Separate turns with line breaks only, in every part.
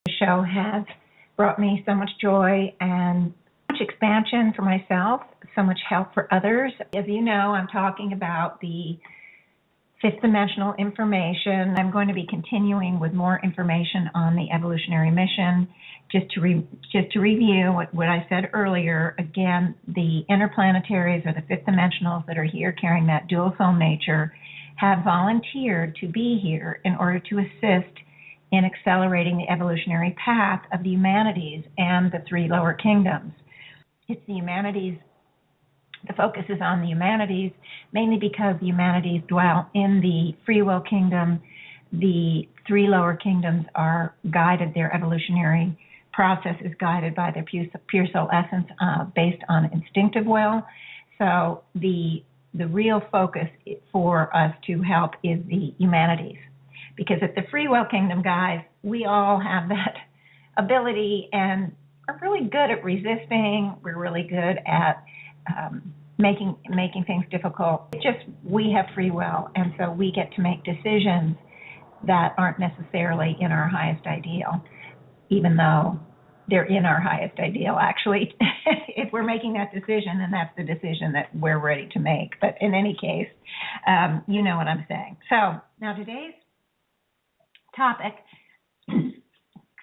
The show has brought me so much joy and much expansion for myself, so much help for others. As you know, I'm talking about the fifth dimensional information. I'm going to be continuing with more information on the evolutionary mission. Just to review what I said earlier, again, the interplanetaries or the fifth dimensionals that are here carrying that dual soul nature have volunteered to be here in order to assist in accelerating the evolutionary path of the humanities and the three lower kingdoms. It's the humanities. The focus is on the humanities, mainly because the humanities dwell in the free will kingdom. The three lower kingdoms are guided, their evolutionary process is guided by their pure soul essence based on instinctive will. So the real focus for us to help is the humanities. Because at the free will kingdom, guys, we all have that ability and are really good at resisting. We're really good at making things difficult. It's just we have free will, and so we get to make decisions that aren't necessarily in our highest ideal, even though they're in our highest ideal. Actually, if we're making that decision, then that's the decision that we're ready to make. But in any case, you know what I'm saying. So now today's topic,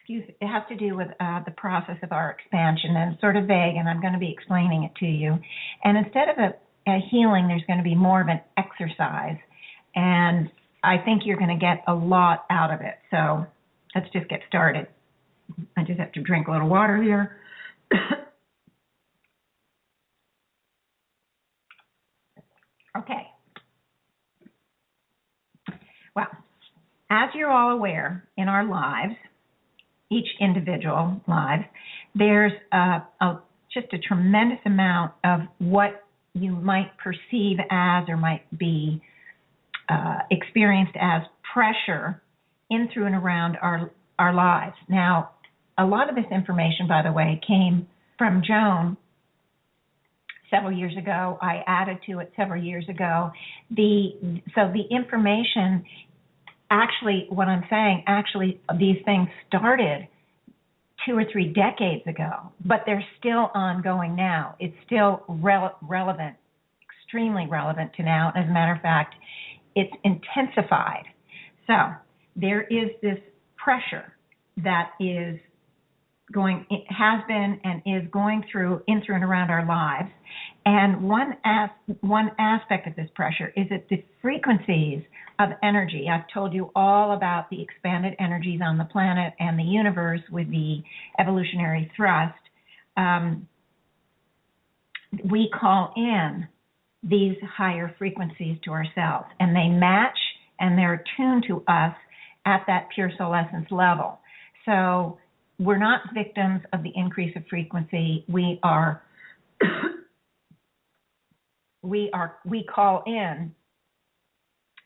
it has to do with the process of our expansion, and it's sort of vague, and I'm going to be explaining it to you. And instead of a healing, there's going to be more of an exercise, and I think you're going to get a lot out of it. So let's just get started. I just have to drink a little water here. Okay. Well, as you're all aware, in our lives, each individual lives, there's just a tremendous amount of what you might perceive as or might be experienced as pressure in, through, and around our lives. Now, a lot of this information, by the way, came from Joan several years ago. I added to it several years ago. So the information, actually, what I'm saying, actually, these things started 2 or 3 decades ago, but they're still ongoing now. It's still relevant, extremely relevant to now. As a matter of fact, it's intensified. So there is this pressure that is going, it has been and is going through, in, through, and around our lives. And one aspect of this pressure is that the frequencies of energy. I've told you all about the expanded energies on the planet and the universe with the evolutionary thrust. We call in these higher frequencies to ourselves, and they match and they're attuned to us at that pure soul essence level. So we're not victims of the increase of frequency. We call in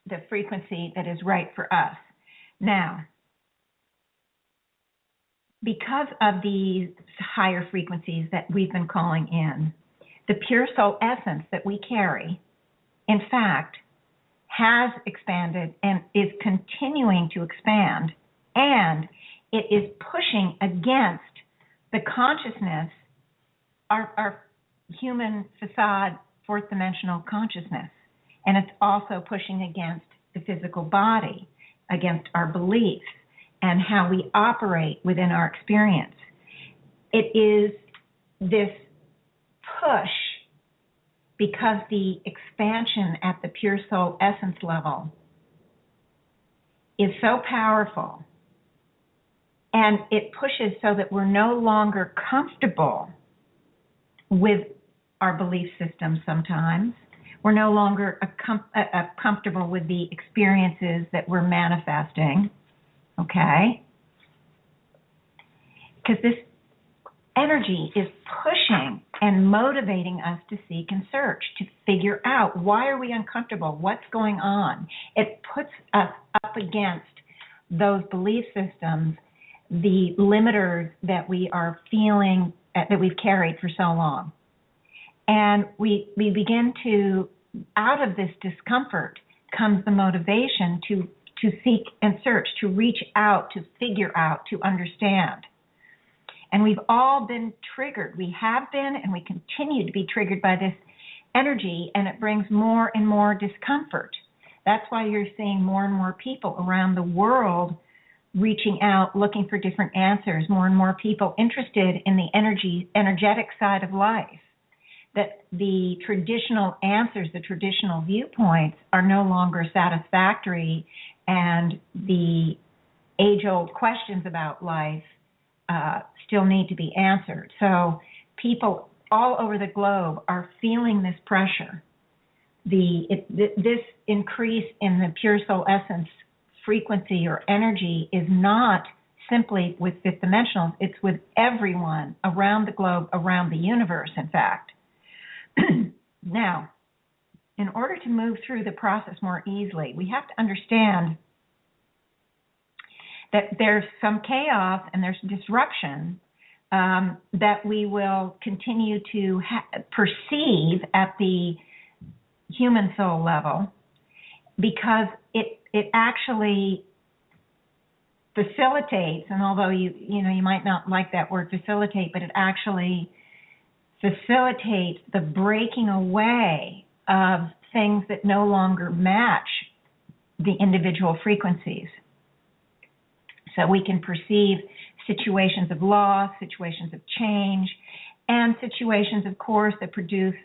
the frequency that is right for us. Now, because of these higher frequencies that we've been calling in, the pure soul essence that we carry, in fact, has expanded and is continuing to expand, and it is pushing against the consciousness, our human facade, fourth dimensional consciousness. And it's also pushing against the physical body, against our beliefs, and how we operate within our experience. It is this push because the expansion at the pure soul essence level is so powerful, and it pushes so that we're no longer comfortable with our belief systems sometimes. We're no longer comfortable with the experiences that we're manifesting, okay? Because this energy is pushing and motivating us to seek and search, to figure out, why are we uncomfortable? What's going on? It puts us up against those belief systems, the limiters that we are feeling, that we've carried for so long. And we begin to, out of this discomfort comes the motivation to seek and search, to reach out, to figure out, to understand. And we've all been triggered. We have been, and we continue to be triggered by this energy, and it brings more and more discomfort. That's why you're seeing more and more people around the world reaching out, looking for different answers, more and more people interested in the energetic side of life. That the traditional answers, the traditional viewpoints are no longer satisfactory, and the age-old questions about life still need to be answered. So people all over the globe are feeling this pressure. This increase in the pure soul essence frequency or energy is not simply with fifth dimensionals, it's with everyone around the globe, around the universe, in fact. Now, in order to move through the process more easily, we have to understand that there's some chaos and there's disruption that we will continue to perceive at the human soul level, because it actually facilitates, and although you might not like that word facilitate, but it actually facilitates the breaking away of things that no longer match the individual frequencies. So we can perceive situations of loss, situations of change, and situations, of course, that produce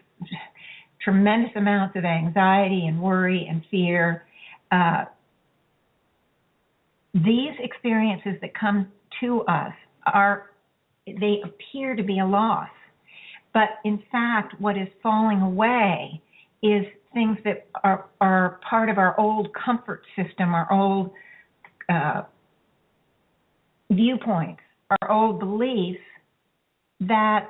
tremendous amounts of anxiety and worry and fear. These experiences that come to us they appear to be a loss. But in fact, what is falling away is things that are part of our old comfort system, our old viewpoints, our old beliefs that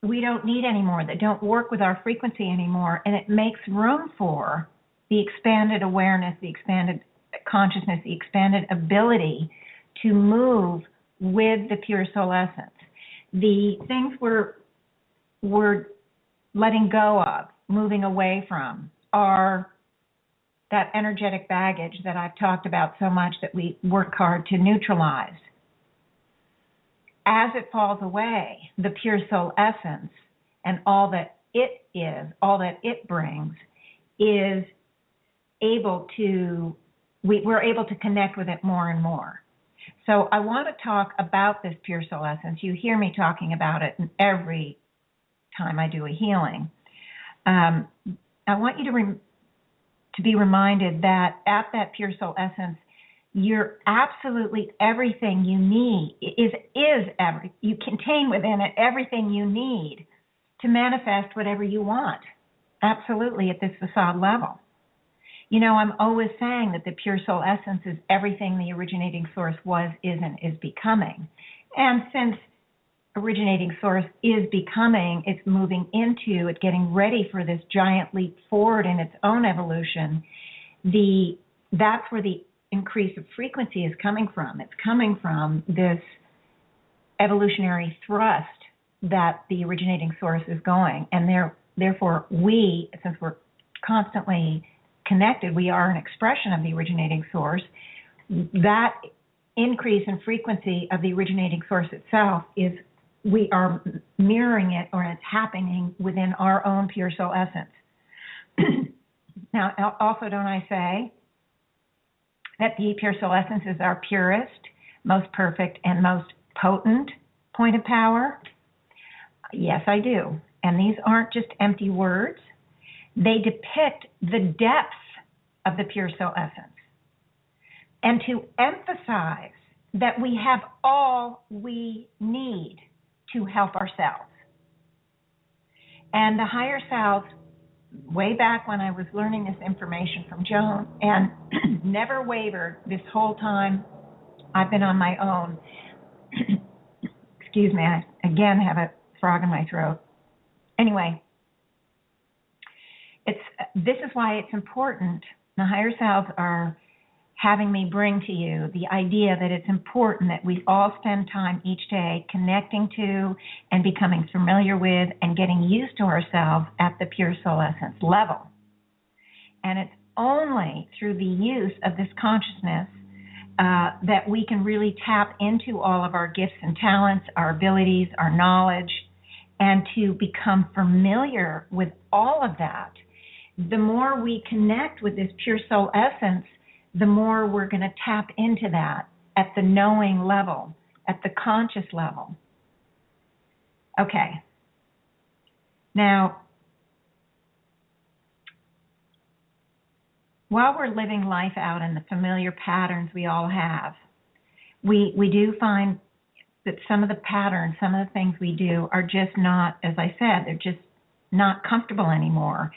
we don't need anymore, that don't work with our frequency anymore, and it makes room for the expanded awareness, the expanded consciousness, the expanded ability to move with the pure soul essence. The things we're letting go of, moving away from, are that energetic baggage that I've talked about so much that we work hard to neutralize. As it falls away, the pure soul essence and all that it is, all that it brings, is able to, we're able to connect with it more and more. So I want to talk about this pure soul essence. You hear me talking about it every time I do a healing. I want you to be reminded that at that pure soul essence, you're absolutely everything you need, you contain within it everything you need to manifest whatever you want, absolutely, at this facade level. You know, I'm always saying that the pure soul essence is everything the originating source was, is, and is becoming. And since originating source is becoming, it's moving into, it's getting ready for this giant leap forward in its own evolution, that's where the increase of frequency is coming from. It's coming from this evolutionary thrust that the originating source is going. And therefore, we, since we're constantly connected, we are an expression of the originating source. That increase in frequency of the originating source itself we are mirroring it, or it's happening within our own pure soul essence. Now, also, don't I say that the pure soul essence is our purest, most perfect, and most potent point of power? Yes, I do. And these aren't just empty words. They depict the depth of the pure soul essence. And to emphasize that we have all we need to help ourselves. And the higher self, way back when I was learning this information from Joan, and never wavered this whole time I've been on my own. Excuse me, I again have a frog in my throat. Anyway, this is why it's important. The higher selves are having me bring to you the idea that it's important that we all spend time each day connecting to and becoming familiar with and getting used to ourselves at the pure soul essence level. And it's only through the use of this consciousness that we can really tap into all of our gifts and talents, our abilities, our knowledge, and to become familiar with all of that. The more we connect with this pure soul essence, the more we're going to tap into that at the knowing level, at the conscious level. Okay. Now, while we're living life out in the familiar patterns we all have, we do find that some of the patterns, some of the things we do are just not, as I said, they're just not comfortable anymore,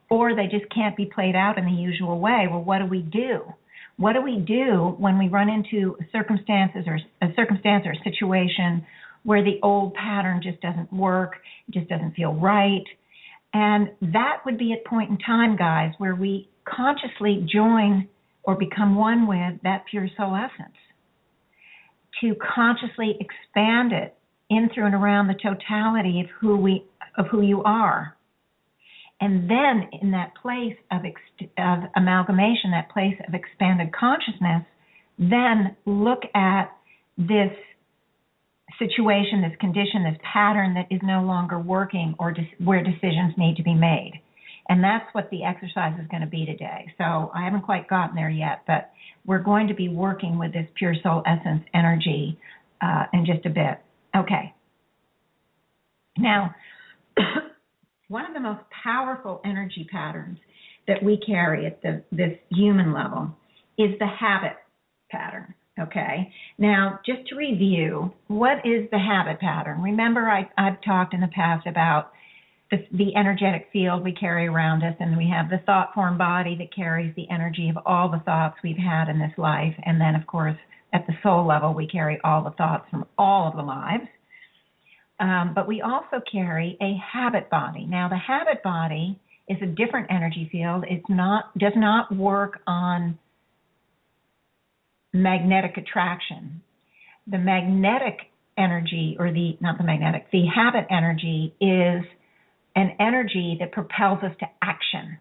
or they just can't be played out in the usual way. Well, what do we do? What do we do when we run into a circumstance or a situation where the old pattern just doesn't work, just doesn't feel right? And that would be a point in time, guys, where we consciously join or become one with that pure soul essence, to consciously expand it in, through, and around the totality of who you are. And then in that place of amalgamation, that place of expanded consciousness, then look at this situation, this condition, this pattern that is no longer working, or where decisions need to be made. And that's what the exercise is going to be today. So I haven't quite gotten there yet, but we're going to be working with this pure soul essence energy in just a bit. Okay. Now, one of the most powerful energy patterns that we carry at this human level is the habit pattern. Okay. Now, just to review, what is the habit pattern? Remember, I've talked in the past about the energetic field we carry around us, and we have the thought form body that carries the energy of all the thoughts we've had in this life. And then, of course, at the soul level, we carry all the thoughts from all of the lives. But we also carry a habit body. Now, the habit body is a different energy field. Does not work on magnetic attraction. The magnetic energy, or the habit energy is an energy that propels us to action.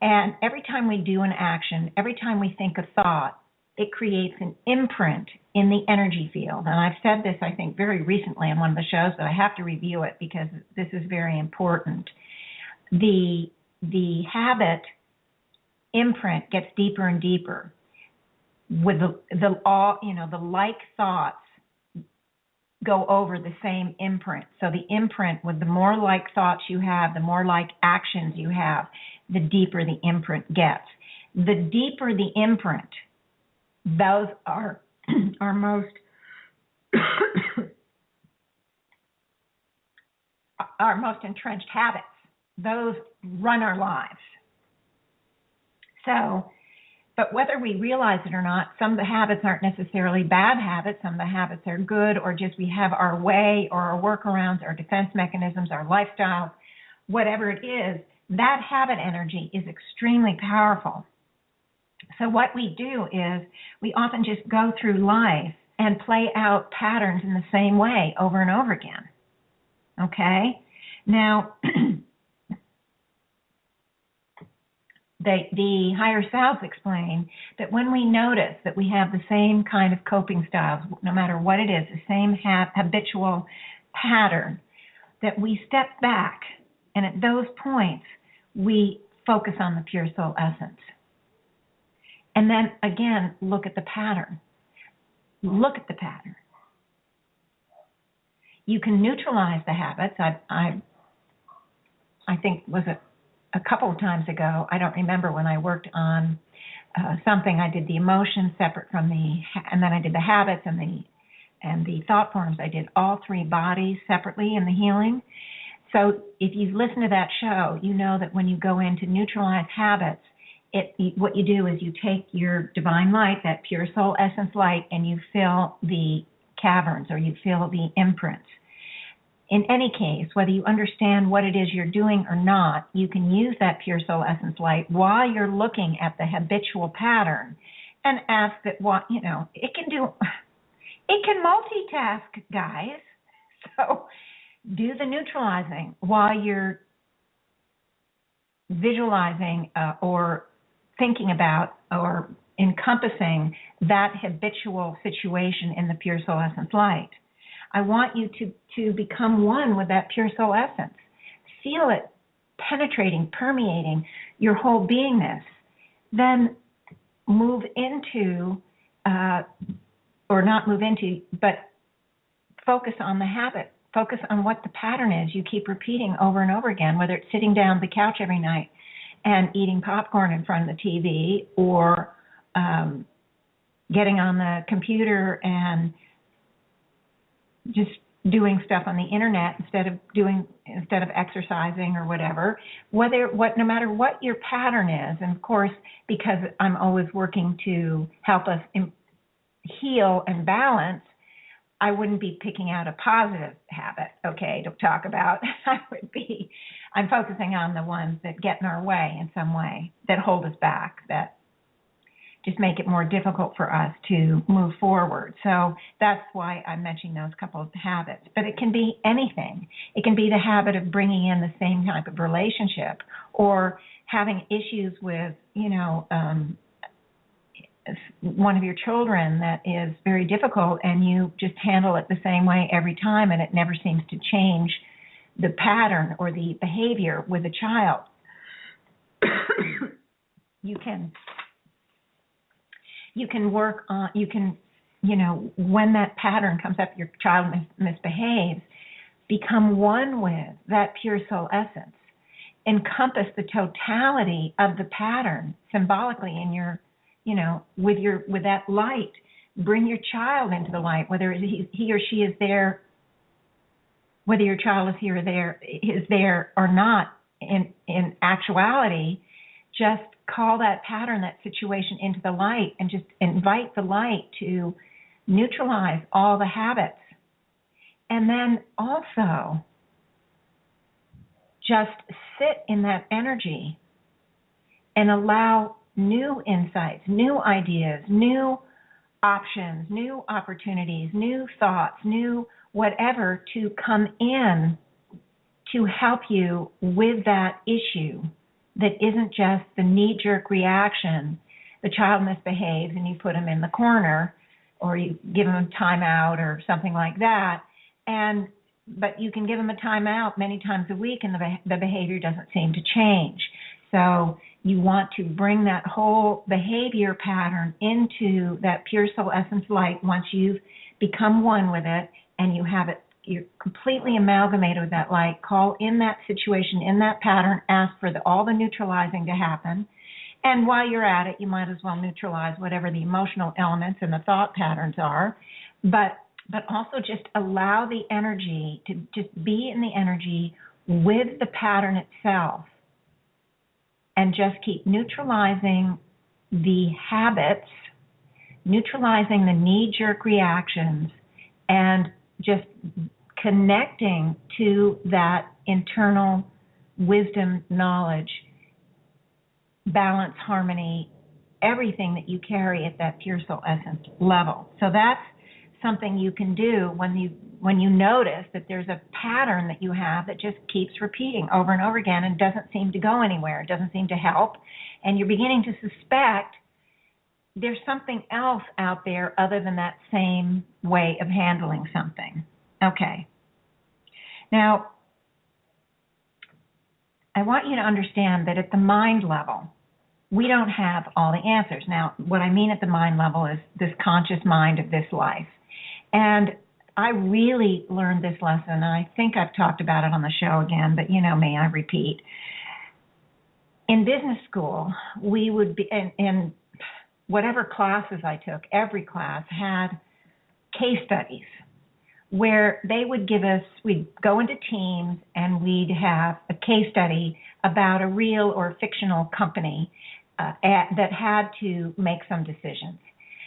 And every time we do an action, every time we think a thought, it creates an imprint in the energy field. And I've said this, I think, very recently on one of the shows, but I have to review it because this is very important. The habit imprint gets deeper and deeper with the like thoughts go over the same imprint. So the imprint, with the more like thoughts you have, the more like actions you have, the deeper the imprint gets. The deeper the imprint, those are our most our most entrenched habits. Those run our lives. So, but whether we realize it or not, some of the habits aren't necessarily bad habits. Some of the habits are good, or just we have our way, or our workarounds, our defense mechanisms, our lifestyle, whatever it is. That habit energy is extremely powerful. So what we do is we often just go through life and play out patterns in the same way over and over again. Okay? Now, the higher selves explain that when we notice that we have the same kind of coping styles, no matter what it is, the same habitual pattern, that we step back, and at those points, we focus on the pure soul essence. And then, again, look at the pattern. Look at the pattern. You can neutralize the habits. I think, was it a couple of times ago, I don't remember, when I worked on something, I did the emotions separate from and then I did the habits and the thought forms. I did all three bodies separately in the healing. So if you've listened to that show, you know that when you go in to neutralize habits, what you do is you take your divine light, that pure soul essence light, and you fill the caverns, or you fill the imprints. In any case, whether you understand what it is you're doing or not, you can use that pure soul essence light while you're looking at the habitual pattern and ask that it can multitask, guys. So do the neutralizing while you're visualizing or thinking about or encompassing that habitual situation in the pure soul essence light. I want you to become one with that pure soul essence. Feel it penetrating, permeating your whole beingness. Then move into, or not move into, but focus on the habit. Focus on what the pattern is you keep repeating over and over again, whether it's sitting down on the couch every night and eating popcorn in front of the TV, or getting on the computer and just doing stuff on the internet instead of exercising or whatever. No matter what your pattern is, and of course, because I'm always working to help us heal and balance, I wouldn't be picking out a positive habit, okay, to talk about. I'm focusing on the ones that get in our way in some way, that hold us back, that just make it more difficult for us to move forward. So that's why I'm mentioning those couple of habits. But it can be anything. It can be the habit of bringing in the same type of relationship, or having issues with, one of your children that is very difficult, and you just handle it the same way every time, and it never seems to change the pattern or the behavior with the child. You can work on, when that pattern comes up, your child misbehaves, become one with that pure soul essence. Encompass the totality of the pattern symbolically in your, with that light. Bring your child into the light, whether he or she is there, whether your child is there or not. In actuality, just call that pattern, that situation into the light, and just invite the light to neutralize all the habits. And then also just sit in that energy and allow new insights, new ideas, new options, new opportunities, new thoughts, new whatever to come in to help you with that issue that isn't just the knee-jerk reaction. The child misbehaves and you put them in the corner, or you give them a timeout or something like that. But you can give them a timeout many times a week and the behavior doesn't seem to change. So you want to bring that whole behavior pattern into that pure soul essence light once you've become one with it and you have it, you're completely amalgamated with that light. Call in that situation, in that pattern, ask for all the neutralizing to happen. And while you're at it, you might as well neutralize whatever the emotional elements and the thought patterns are. But also just allow the energy to just be in the energy with the pattern itself, and just keep neutralizing the habits, neutralizing the knee-jerk reactions, and just connecting to that internal wisdom, knowledge, balance, harmony, everything that you carry at that pure soul essence level. So that's something you can do when you notice that there's a pattern that you have that just keeps repeating over and over again and doesn't seem to go anywhere. It doesn't seem to help. And you're beginning to suspect there's something else out there other than that same way of handling something. Okay. Now, I want you to understand that at the mind level, we don't have all the answers. Now, what I mean at the mind level is this conscious mind of this life. And I really learned this lesson, and I think I've talked about it on the show again, but you know me, I repeat. In business school, we would be, in whatever classes I took, every class had case studies where they would give us, we'd go into teams and we'd have a case study about a real or fictional company that had to make some decisions.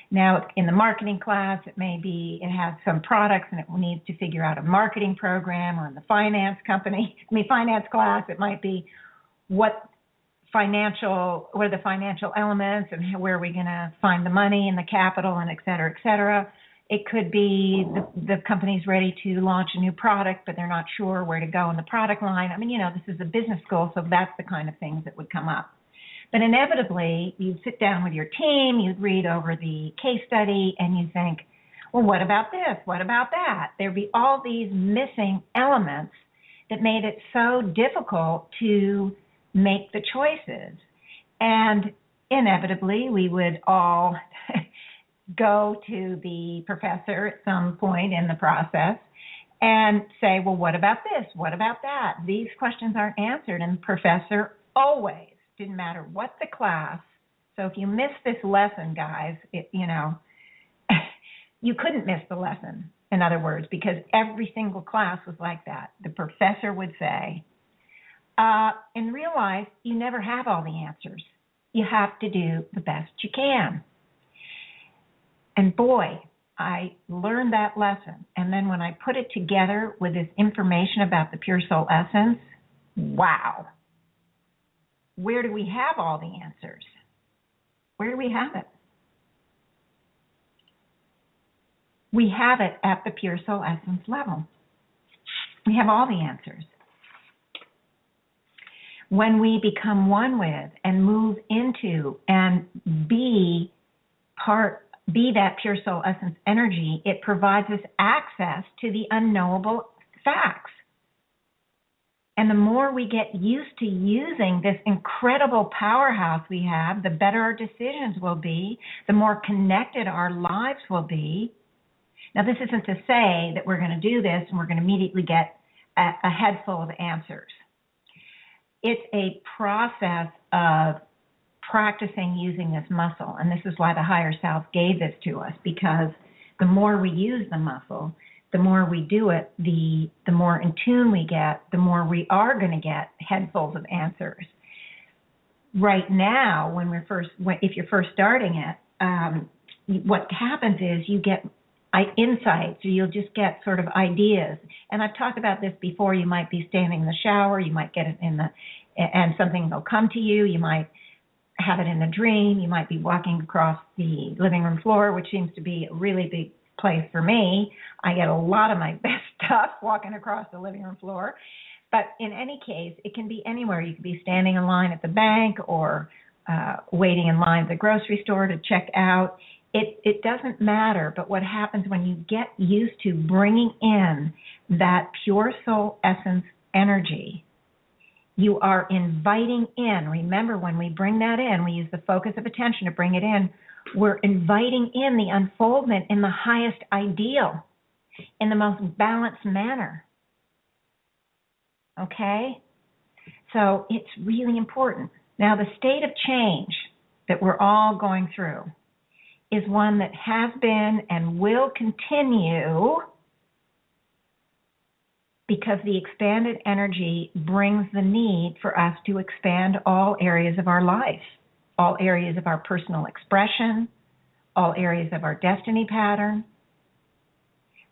Now, in the marketing class, it has some products and it needs to figure out a marketing program, or in the finance class, it might be what are the financial elements and where are we going to find the money and the capital and et cetera, et cetera. It could be the company's ready to launch a new product, but they're not sure where to go in the product line. I mean, this is a business school, so that's the kind of things that would come up. But inevitably, you'd sit down with your team, you'd read over the case study, and you think, well, what about this? What about that? There'd be all these missing elements that made it so difficult to make the choices. And inevitably, we would all go to the professor at some point in the process and say, well, what about this? What about that? These questions aren't answered. And the professor always, didn't matter what the class. So if you miss this lesson, guys, you couldn't miss the lesson, in other words, because every single class was like that. The professor would say, in real life, you never have all the answers. You have to do the best you can. And boy, I learned that lesson. And then when I put it together with this information about the Pure Soul Essence, wow. Where do we have all the answers? Where do we have it? We have it at the Pure Soul Essence level. We have all the answers. When we become one with and move into and be that Pure Soul Essence energy, it provides us access to the unknowable facts. And the more we get used to using this incredible powerhouse we have, the better our decisions will be, the more connected our lives will be. Now, this isn't to say that we're going to do this and we're going to immediately get a head full of answers. It's a process of practicing using this muscle, and this is why the higher self gave this to us, because the more we use the muscle, the more we do it, the more in tune we get, the more we are going to get headfuls of answers. Right now, if you're first starting it, what happens is you get insights, or you'll just get sort of ideas. And I've talked about this before. You might be standing in the shower, you might get it and something will come to you. You might have it in a dream. You might be walking across the living room floor, which seems to be a really big place for me. I get a lot of my best stuff walking across the living room floor. But in any case, it can be anywhere. You could be standing in line at the bank or waiting in line at the grocery store to check out. It doesn't matter, but what happens when you get used to bringing in that Pure Soul Essence energy, you are inviting in. Remember, when we bring that in, we use the focus of attention to bring it in. We're inviting in the unfoldment in the highest ideal, in the most balanced manner. Okay? So it's really important. Now, the state of change that we're all going through is one that has been and will continue, because the expanded energy brings the need for us to expand all areas of our life, all areas of our personal expression, all areas of our destiny pattern.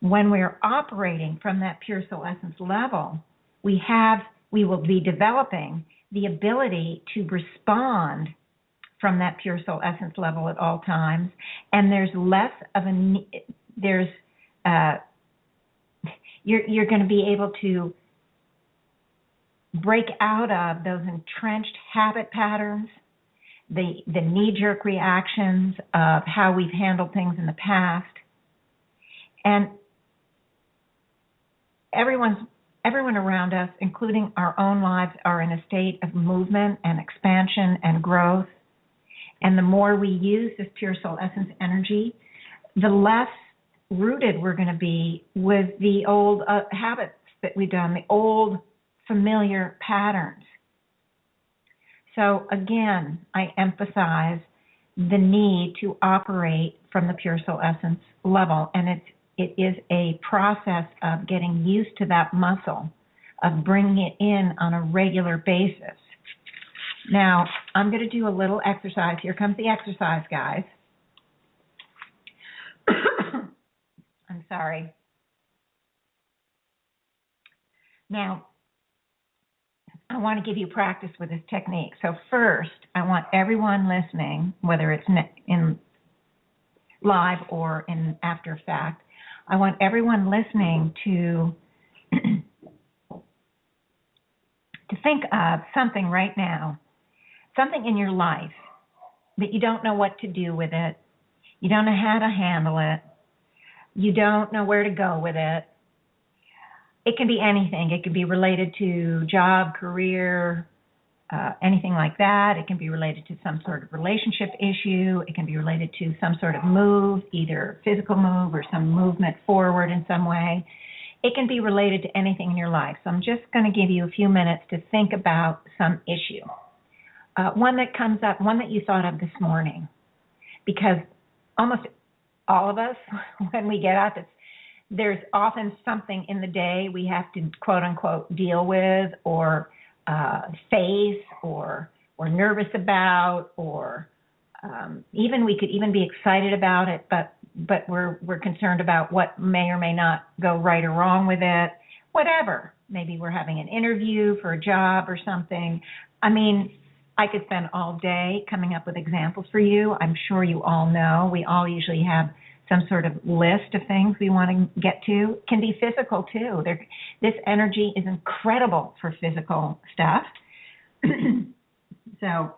When we're operating from that Pure Soul Essence level, we will be developing the ability to respond from that Pure Soul Essence level at all times, and there's less of you're going to be able to break out of those entrenched habit patterns, the knee-jerk reactions of how we've handled things in the past. And everyone around us, including our own lives, are in a state of movement and expansion and growth. And the more we use this Pure Soul Essence energy, the less rooted we're going to be with the old habits that we've done, the old familiar patterns. So again, I emphasize the need to operate from the Pure Soul Essence level, and it is a process of getting used to that muscle, of bringing it in on a regular basis. Now, I'm going to do a little exercise. Here comes the exercise, guys. I'm sorry. Now, I want to give you practice with this technique. So first, I want everyone listening, whether it's live or in after fact. I want everyone listening to think of something right now, something in your life that you don't know what to do with it. You don't know how to handle it. You don't know where to go with it. It can be anything. It can be related to job, career, anything like that. It can be related to some sort of relationship issue. It can be related to some sort of move, either physical move or some movement forward in some way. It can be related to anything in your life. So I'm just going to give you a few minutes to think about some issue. One that comes up, one that you thought of this morning, because almost all of us, when we get up, there's often something in the day we have to, quote unquote, deal with or face or nervous about, or even we could even be excited about it, but we're concerned about what may or may not go right or wrong with it. Whatever. Maybe we're having an interview for a job or something. I mean, I could spend all day coming up with examples for you. I'm sure you all know. We all usually have some sort of list of things we want to get to. It can be physical, too. This energy is incredible for physical stuff. So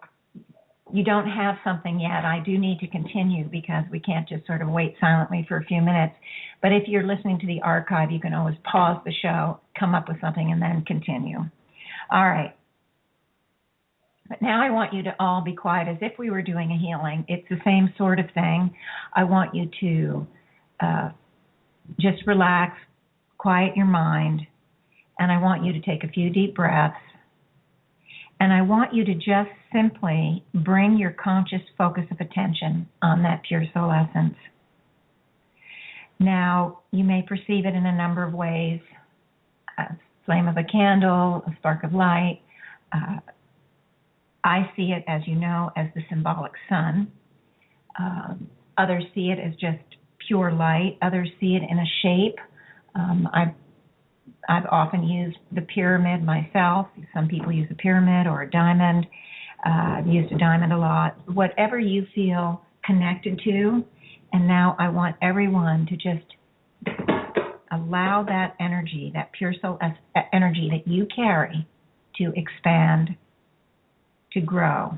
you don't have something yet. I do need to continue because we can't just sort of wait silently for a few minutes. But if you're listening to the archive, you can always pause the show, come up with something, and then continue. All right. But now I want you to all be quiet as if we were doing a healing. It's the same sort of thing. I want you to just relax, quiet your mind, and I want you to take a few deep breaths. And I want you to just simply bring your conscious focus of attention on that pure soul essence. Now, you may perceive it in a number of ways. A flame of a candle, a spark of light. I see it, as you know, as the symbolic sun. Others see it as just pure light. Others see it in a shape. I've often used the pyramid myself. Some people use a pyramid or a diamond. I've used a diamond a lot. Whatever you feel connected to. And now I want everyone to just allow that energy, that pure soul energy that you carry, to expand, to grow.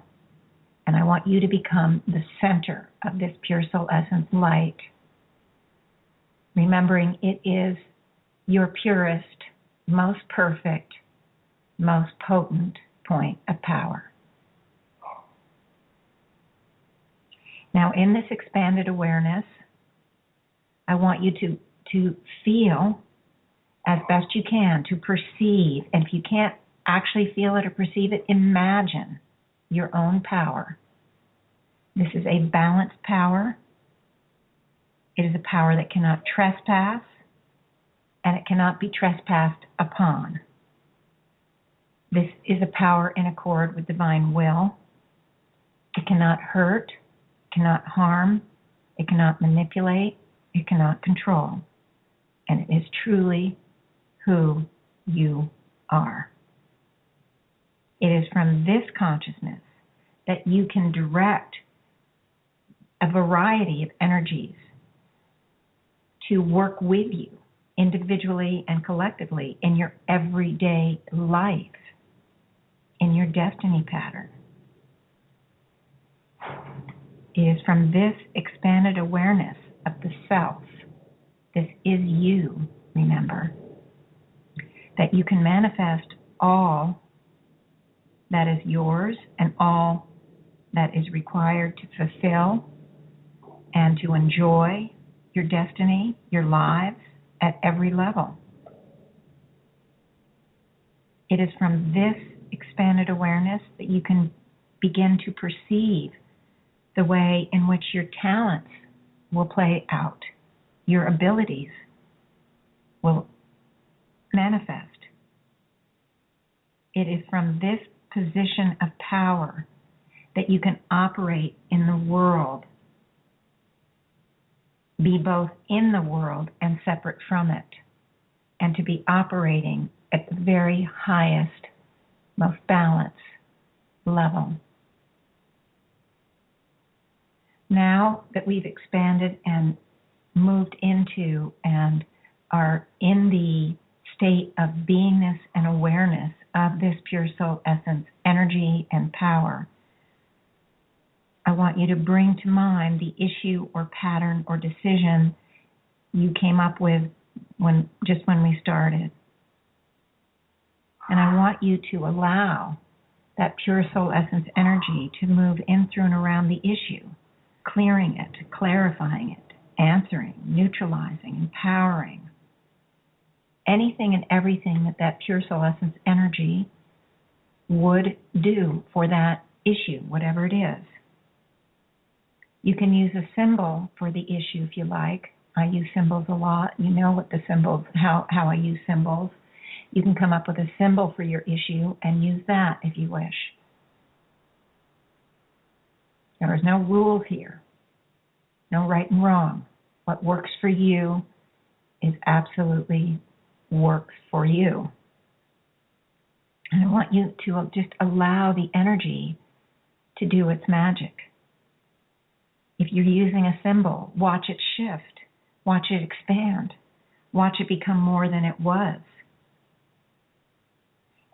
And I want you to become the center of this pure soul essence light, remembering it is your purest, most perfect, most potent point of power. Now, in this expanded awareness, I want you to feel as best you can, to perceive, and if you can't actually feel it or perceive it, imagine your own power. This is a balanced power. It is a power that cannot trespass, and it cannot be trespassed upon. This is a power in accord with divine will. It cannot hurt, cannot harm, it cannot manipulate, it cannot control. And it is truly who you are. It is from this consciousness that you can direct a variety of energies to work with you individually and collectively in your everyday life, in your destiny pattern. It is from this expanded awareness of the self, this is you, remember, that you can manifest all that is yours and all that is required to fulfill and to enjoy your destiny, your lives at every level. It is from this expanded awareness that you can begin to perceive the way in which your talents will play out, your abilities will manifest. It is from this position of power that you can operate in the world, be both in the world and separate from it, and to be operating at the very highest, most balanced level. Now that we've expanded and moved into and are in the state of beingness and awareness of this pure soul essence, energy and power, I want you to bring to mind the issue or pattern or decision you came up with when we started. And I want you to allow that pure soul essence energy to move in, through, and around the issue, clearing it, clarifying it, answering, neutralizing, empowering. Anything and everything that pure soul essence energy would do for that issue, whatever it is. You can use a symbol for the issue if you like. I use symbols a lot. You know what the symbols, how I use symbols. You can come up with a symbol for your issue and use that if you wish. There is no rules here, no right and wrong. What works for you is absolutely works for you. And I want you to just allow the energy to do its magic. If you're using a symbol, watch it shift, watch it expand, watch it become more than it was.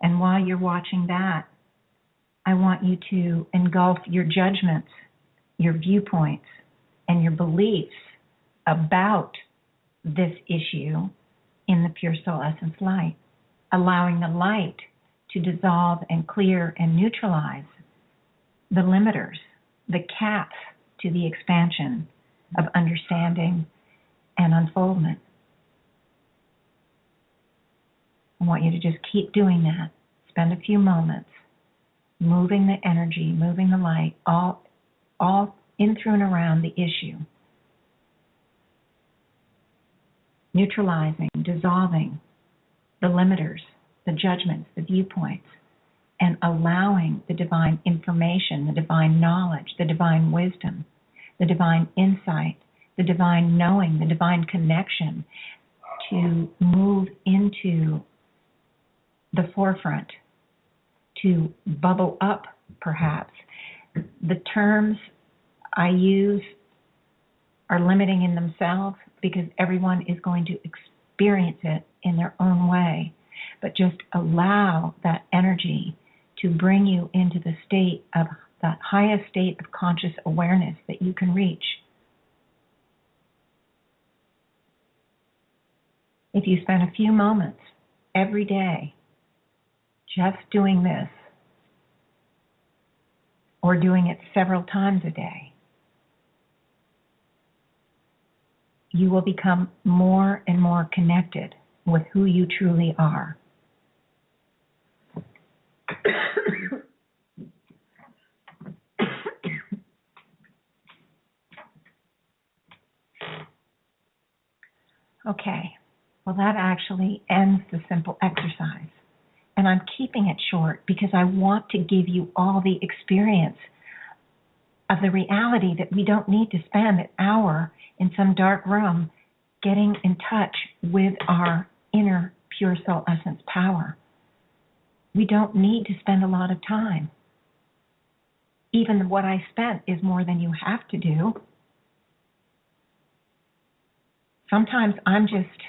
And while you're watching that, I want you to engulf your judgments, your viewpoints, and your beliefs about this issue in the pure soul essence light, allowing the light to dissolve and clear and neutralize the limiters, the caps to the expansion of understanding and unfoldment. I want you to just keep doing that. Spend a few moments moving the energy, moving the light, all in, through, and around the issue. Neutralizing, dissolving the limiters, the judgments, the viewpoints, and allowing the divine information, the divine knowledge, the divine wisdom, the divine insight, the divine knowing, the divine connection to move into the forefront, to bubble up, perhaps. The terms I use are limiting in themselves because everyone is going to experience it in their own way. But just allow that energy to bring you into the state of that highest state of conscious awareness that you can reach. If you spend a few moments every day just doing this, or doing it several times a day, you will become more and more connected with who you truly are. Okay, well, that actually ends the simple exercise. And I'm keeping it short because I want to give you all the experience of the reality that we don't need to spend an hour in some dark room getting in touch with our inner pure soul essence power. We don't need to spend a lot of time. Even what I spent is more than you have to do. Sometimes I'm just,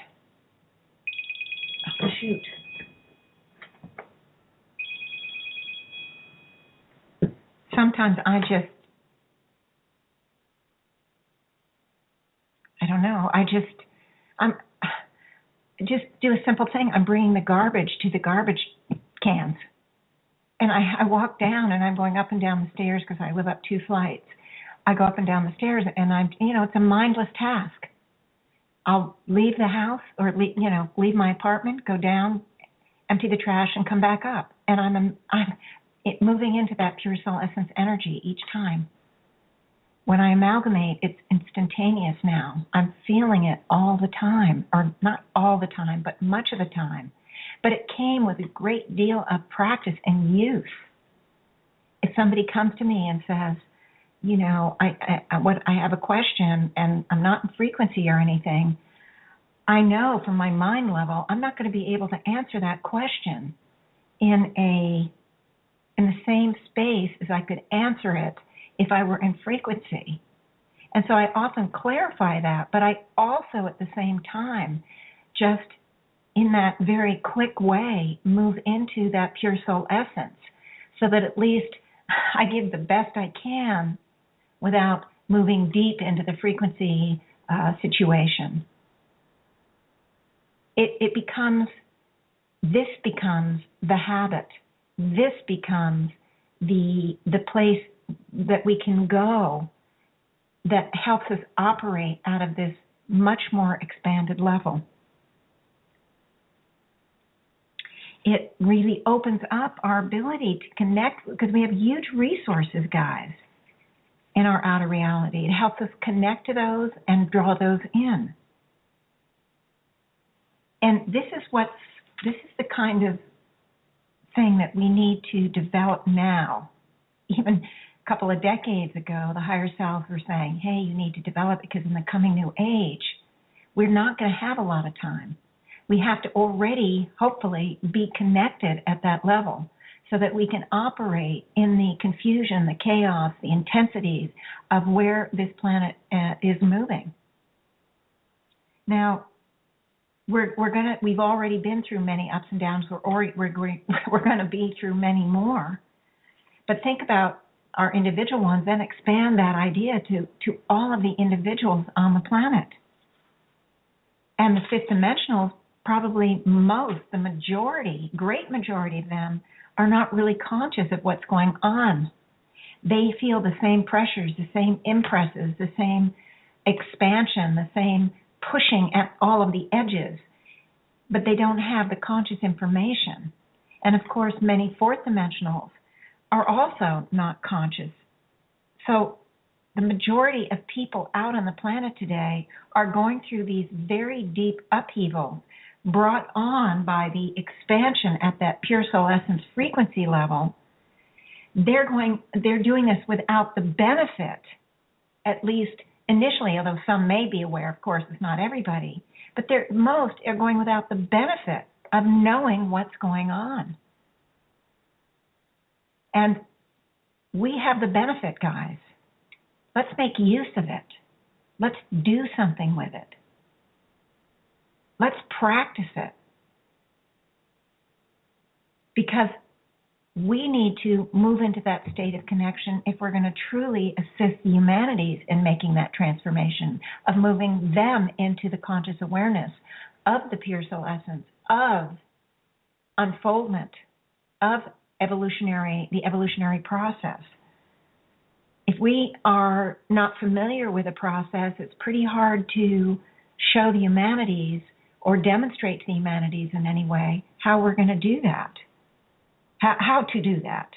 oh shoot. Sometimes I don't know, I'm just do a simple thing. I'm bringing the garbage to the garbage cans. And I walk down and I'm going up and down the stairs because I live up 2 flights. I go up and down the stairs and it's a mindless task. I'll leave the house or leave my apartment, go down, empty the trash and come back up. And I'm moving into that pure soul essence energy each time. When I amalgamate, it's instantaneous now. I'm feeling it all the time, or not all the time, but much of the time. But it came with a great deal of practice and use. If somebody comes to me and says, I have a question and I'm not in frequency or anything, I know from my mind level I'm not going to be able to answer that question in the same space as I could answer it if I were in frequency. And so I often clarify that, but I also at the same time just in that very quick way move into that pure soul essence so that at least I give the best I can without moving deep into the frequency situation. It becomes the habit. This becomes the place that we can go that helps us operate out of this much more expanded level. It really opens up our ability to connect because we have huge resources, guys, in our outer reality. It helps us connect to those and draw those in. And this is the kind of thing that we need to develop now. Even a couple of decades ago, the higher selves were saying, hey, you need to develop because in the coming new age, we're not going to have a lot of time. We have to already, hopefully, be connected at that level so that we can operate in the confusion, the chaos, the intensities of where this planet is moving. Now, we've already been through many ups and downs. We're going to be through many more. But think about our individual ones, then expand that idea to all of the individuals on the planet. And the fifth dimensionals, probably the majority, great majority of them, are not really conscious of what's going on. They feel the same pressures, the same impresses, the same expansion, the same pushing at all of the edges, but they don't have the conscious information. And of course, many fourth dimensionals are also not conscious. So the majority of people out on the planet today are going through these very deep upheavals brought on by the expansion at that pure soul essence frequency level. They're doing this without the benefit, at least initially, although some may be aware, of course, it's not everybody, but most are going without the benefit of knowing what's going on. And we have the benefit, guys. Let's make use of it. Let's do something with it. Let's practice it. Because we need to move into that state of connection if we're going to truly assist the humanities in making that transformation, of moving them into the conscious awareness of the pure soul essence, of unfoldment, of the evolutionary process. If we are not familiar with the process, it's pretty hard to show the humanities or demonstrate to the humanities in any way how we're going to do that. How to do that.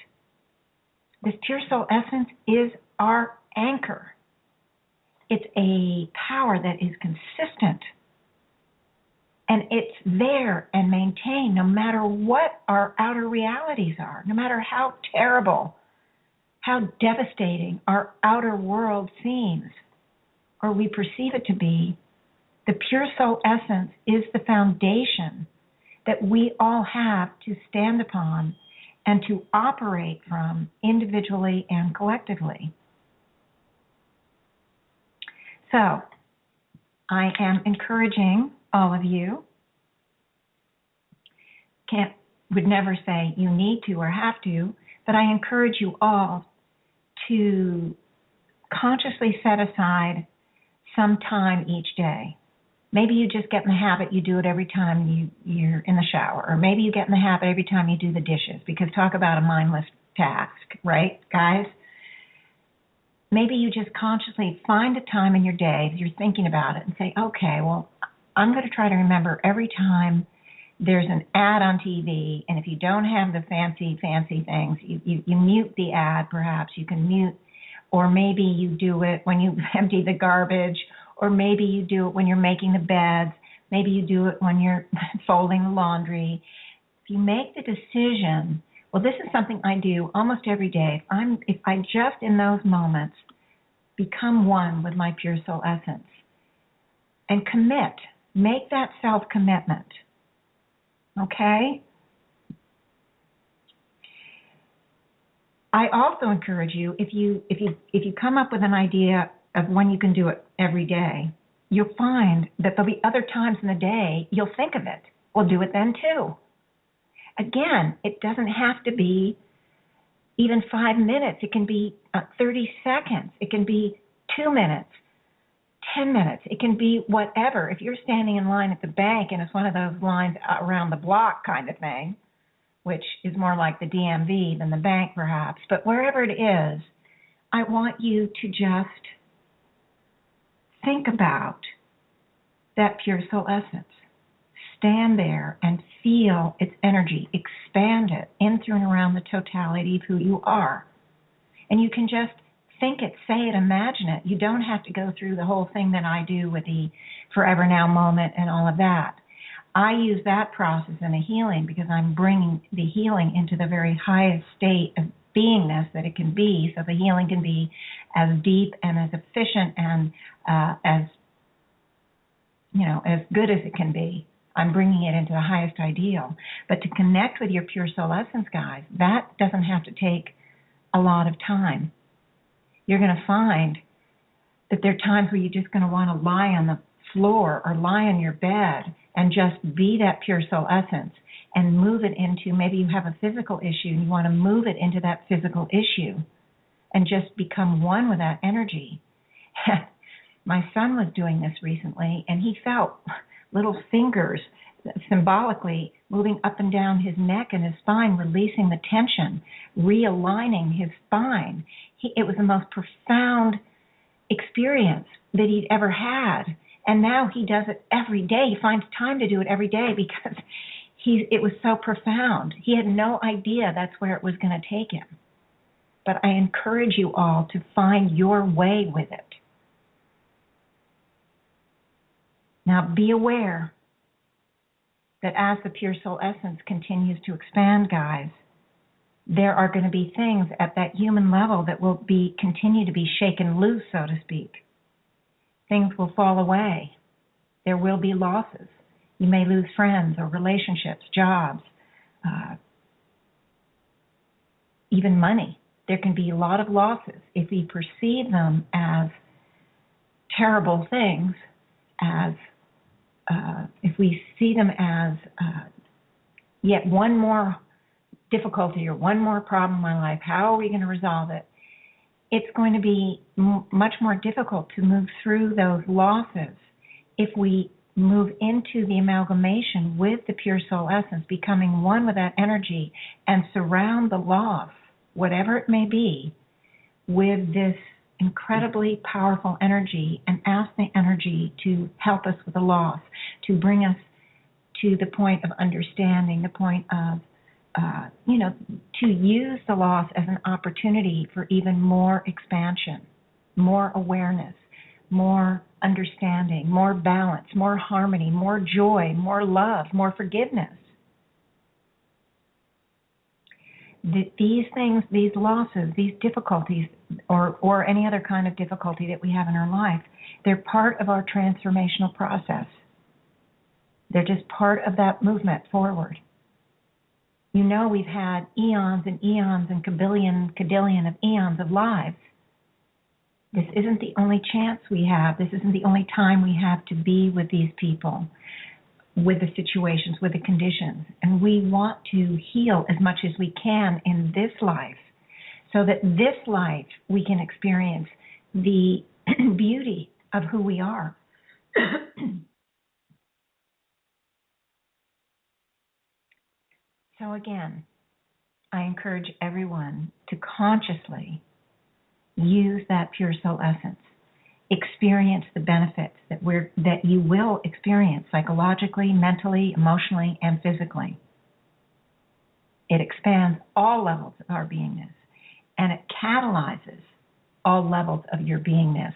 This pure soul essence is our anchor. It's a power that is consistent. And it's there and maintained no matter what our outer realities are, no matter how terrible, how devastating our outer world seems or we perceive it to be. The pure soul essence is the foundation that we all have to stand upon and to operate from individually and collectively. So, I am encouraging all of you, would never say you need to or have to, but I encourage you all to consciously set aside some time each day. Maybe you just get in the habit, you do it every time you're in the shower, or maybe you get in the habit every time you do the dishes, because talk about a mindless task, right, guys? Maybe you just consciously find a time in your day that you're thinking about it and say, okay, well, I'm going to try to remember every time there's an ad on TV, and if you don't have the fancy things, you mute the ad, perhaps. You can mute, or maybe you do it when you empty the garbage, or maybe you do it when you're making the beds. Maybe you do it when you're folding the laundry. If you make the decision, well, this is something I do almost every day. If I just in those moments become one with my pure soul essence and commit, make that self-commitment, okay? I also encourage you, if you come up with an idea of when you can do it every day, you'll find that there'll be other times in the day you'll think of it. Well, do it then too. Again, it doesn't have to be even 5 minutes. It can be 30 seconds. It can be 2 minutes, 10 minutes. It can be whatever. If you're standing in line at the bank and it's one of those lines around the block kind of thing, which is more like the DMV than the bank perhaps, but wherever it is, I want you to just think about that pure soul essence. Stand there and feel its energy, expand it in, through, and around the totality of who you are. And you can just think it, say it, imagine it. You don't have to go through the whole thing that I do with the forever now moment and all of that. I use that process in a healing because I'm bringing the healing into the very highest state of beingness that it can be, so the healing can be as deep and as efficient and as good as it can be. I'm bringing it into the highest ideal. But to connect with your pure soul essence, guys, that doesn't have to take a lot of time. You're going to find that there are times where you're just going to want to lie on the floor or lie on your bed and just be that pure soul essence and move it into, maybe you have a physical issue and you want to move it into that physical issue and just become one with that energy. My son was doing this recently, and he felt little fingers symbolically moving up and down his neck and his spine, releasing the tension, realigning his spine. It was the most profound experience that he'd ever had. And now he does it every day. He finds time to do it every day because it was so profound. He had no idea that's where it was going to take him. But I encourage you all to find your way with it. Now, be aware that as the pure soul essence continues to expand, guys, there are going to be things at that human level that will continue to be shaken loose, so to speak. Things will fall away. There will be losses. You may lose friends or relationships, jobs, even money. There can be a lot of losses. If we perceive them as terrible things, if we see them as yet one more difficulty or one more problem in my life, how are we going to resolve it? It's going to be much more difficult to move through those losses if we move into the amalgamation with the pure soul essence, becoming one with that energy, and surround the loss, whatever it may be, with this incredibly powerful energy, and ask the energy to help us with the loss, to bring us to the point of understanding, the point of, to use the loss as an opportunity for even more expansion, more awareness, more understanding, more balance, more harmony, more joy, more love, more forgiveness. These things, these losses, these difficulties, or any other kind of difficulty that we have in our life, they're part of our transformational process. They're just part of that movement forward. You know, we've had eons and eons and cadillion of eons of lives. This isn't the only chance we have. This isn't the only time we have to be with these people, with the situations, with the conditions. And we want to heal as much as we can in this life, so that this life we can experience the beauty of who we are. So again, I encourage everyone to consciously use that pure soul essence. Experience the benefits that you will experience psychologically, mentally, emotionally, and physically. It expands all levels of our beingness, and it catalyzes all levels of your beingness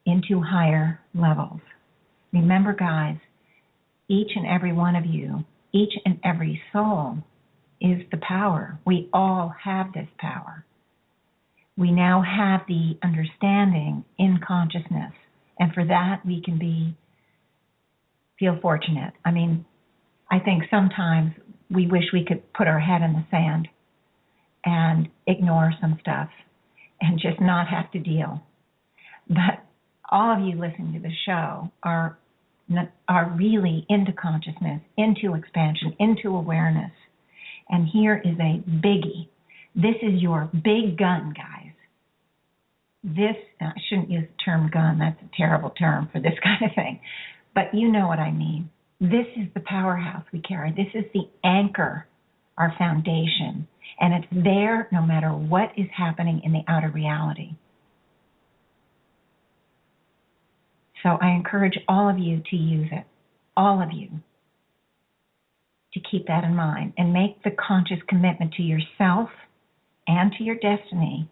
into higher levels. Remember, guys, each and every one of you, each and every soul is the power. We all have this power. We now have the understanding in consciousness, and for that we can feel fortunate. I mean, I think sometimes we wish we could put our head in the sand and ignore some stuff and just not have to deal. but all of you listening to the show are really into consciousness, into expansion, into awareness. And here is a biggie. This is your big gun, guys. This, I shouldn't use the term gun, that's a terrible term for this kind of thing, but you know what I mean. This is the powerhouse we carry. This is the anchor, our foundation, and it's there no matter what is happening in the outer reality. So I encourage all of you to use it, all of you, to keep that in mind and make the conscious commitment to yourself and to your destiny.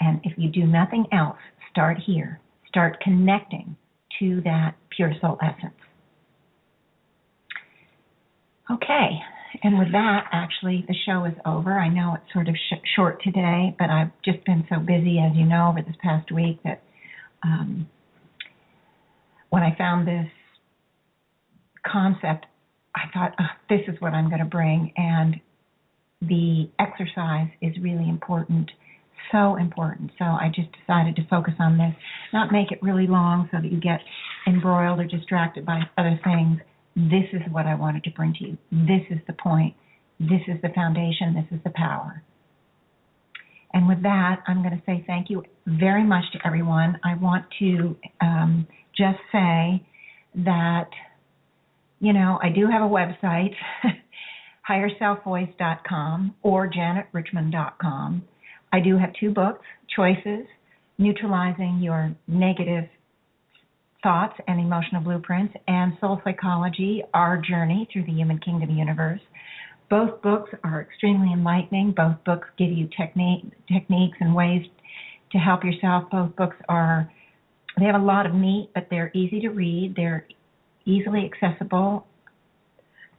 And if you do nothing else, start here. Start connecting to that pure soul essence. Okay, and with that, actually, the show is over. I know it's sort of short today, but I've just been so busy, as you know, over this past week that when I found this concept, I thought, oh, this is what I'm going to bring. And the exercise is really important, so important. So I just decided to focus on this, not make it really long so that you get embroiled or distracted by other things. This is what I wanted to bring to you. This is the point. This is the foundation. This is the power. And with that, I'm going to say thank you very much to everyone. I want to just say that, you know, I do have a website, higherselfvoice.com or janetrichmond.com. I do have 2 books, Choices, Neutralizing Your Negative Thoughts and Emotional Blueprints, and Soul Psychology, Our Journey Through the Human Kingdom Universe. Both books are extremely enlightening. Both books give you techniques and ways to help yourself. Both books they have a lot of meat, but they're easy to read. They're easily accessible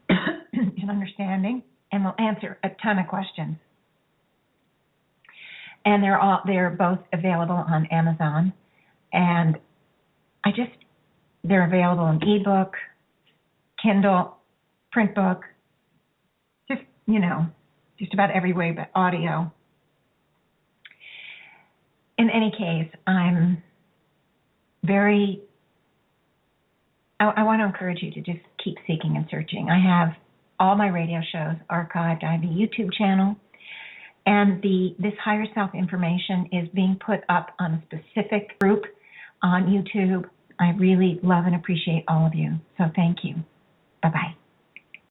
and understanding, and will answer a ton of questions. And they're both available on Amazon, and they're available in ebook, Kindle, print book, just about every way but audio. In any case, I want to encourage you to just keep seeking and searching. I have all my radio shows archived. I have a YouTube channel, and this higher self information is being put up on a specific group on YouTube. I really love and appreciate all of you. So thank you. Bye-bye.